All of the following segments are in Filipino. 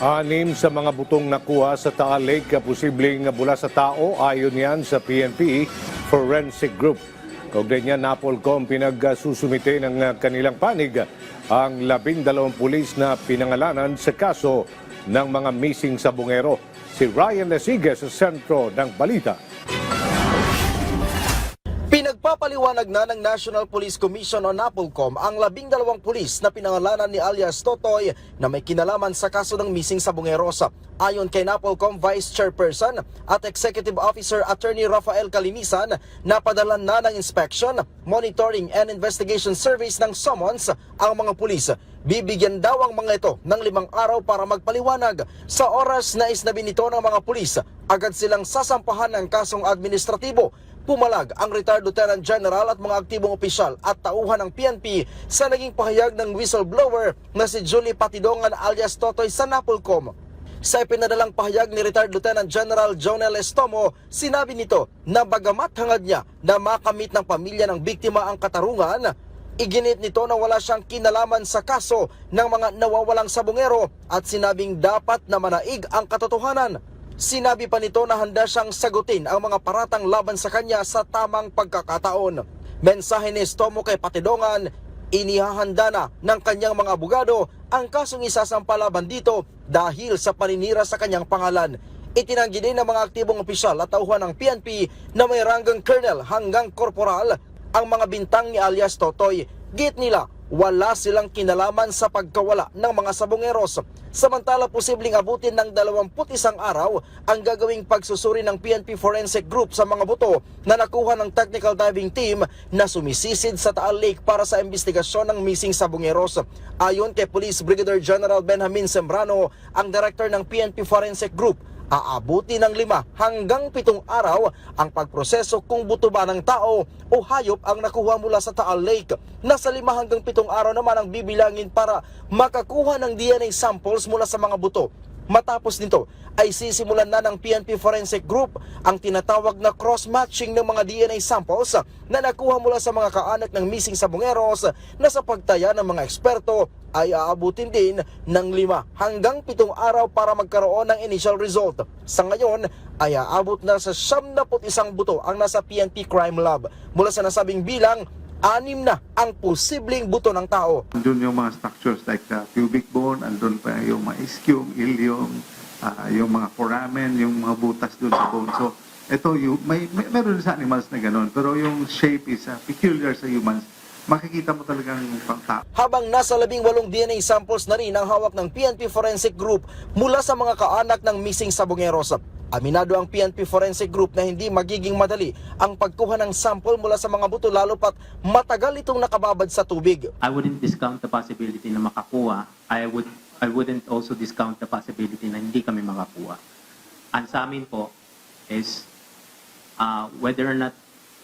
Anim sa mga butong nakuha sa Taal Lake posibleng mula sa tao ayon yan sa PNP Forensic Group. Kaugnay niya, NAPOLCOM pinagsusumite ng kanilang panig ang 12 pulis na pinangalanan sa kaso ng mga missing sa Bungero. Si Ryan Lesigas sa sentro ng balita. Pinagpapaliwanag na ng National Police Commission o NAPOLCOM ang 12 pulis na pinangalanan ni alias Totoy na may kinalaman sa kaso ng missing sa Bungerosa. Ayon kay NAPOLCOM Vice Chairperson at Executive Officer Attorney Rafael Calinisan, napadalan na ng inspection, monitoring and investigation service ng summons ang mga pulis. Bibigyan daw ang mga ito ng 5 araw para magpaliwanag. Sa oras na isnabi nito ng mga pulis, agad silang sasampahan ng kasong administratibo. Pumalag ang retired Lieutenant General at mga aktibong opisyal at tauhan ng PNP sa naging pahayag ng whistleblower na si Julie Patidongan alias Totoy sa NAPOLCOM. Sa ipinadalang pahayag ni retired Lieutenant General Jonel Estomo, sinabi nito na bagamat hangad niya na makamit ng pamilya ng biktima ang katarungan, iginit nito na wala siyang kinalaman sa kaso ng mga nawawalang sabungero at sinabing dapat na manaig ang katotohanan. Sinabi pa nito na handa siyang sagutin ang mga paratang laban sa kanya sa tamang pagkakataon. Mensahe ni Estomo kay Patidongan, inihahanda na ng kanyang mga abogado ang kasong isasampa laban dito dahil sa paninira sa kanyang pangalan. Itinanggi din ng mga aktibong opisyal at tauhan ng PNP na may ranggang colonel hanggang korporal ang mga bintang ni alias Totoy. Git nila, wala silang kinalaman sa pagkawala ng mga sabongeros. Samantala, posibleng abutin ng 21 araw ang gagawing pagsusuri ng PNP Forensic Group sa mga buto na nakuha ng technical diving team na sumisisid sa Taal Lake para sa investigasyon ng missing sabongeros. Ayon kay Police Brigadier General Benjamin Sembrano, ang director ng PNP Forensic Group, aabuti ng 5 hanggang 7 araw ang pagproseso kung buto ba ng tao o hayop ang nakuha mula sa Taal Lake. Nasa 5 hanggang 7 araw naman ang bibilangin para makakuha ng DNA samples mula sa mga buto. Matapos nito ay sisimulan na ng PNP Forensic Group ang tinatawag na cross-matching ng mga DNA samples na nakuha mula sa mga kaanak ng missing sabongeros na sa pagtaya ng mga eksperto ay aabutin din ng 5 hanggang 7 araw para magkaroon ng initial result. Sa ngayon ay aabot na sa 71 buto ang nasa PNP Crime Lab. Mula sa nasabing bilang, 6 na ang posibleng buto ng tao. Andun yung mga structures like the pubic bone, andun pa yung mga ischium, ilium, yung mga foramen, yung mga butas dun sa bone. So, ito yung, meron sa animals na gano'n, pero yung shape is peculiar sa humans. Makikita mo talagang pang tao. Habang nasa 18 DNA samples na rin ang hawak ng PNP Forensic Group mula sa mga kaanak ng missing sabongeros. Aminado ang PNP Forensic Group na hindi magiging madali ang pagkuha ng sample mula sa mga buto lalo pat matagal itong nakababad sa tubig. I wouldn't discount the possibility na makakuha. I wouldn't also discount the possibility na hindi kami makakuha. Ang sa amin po is whether or not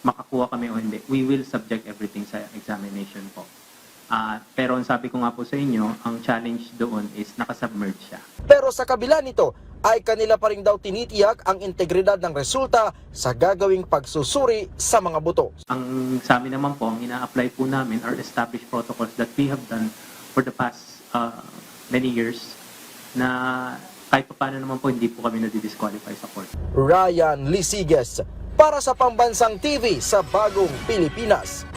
makakuha kami o hindi, we will subject everything sa examination po. Pero ang sabi ko nga po sa inyo, ang challenge doon is nakasubmerge siya. Pero sa kabila nito, ay kanila pa rin daw tinitiyak ang integridad ng resulta sa gagawing pagsusuri sa mga buto. Ang sa amin naman po, ang ina-apply po namin are established protocols that we have done for the past many years na kahit pa paano naman po hindi po kami nadi-disqualify sa court. Ryan Lesigas para sa Pambansang TV sa Bagong Pilipinas.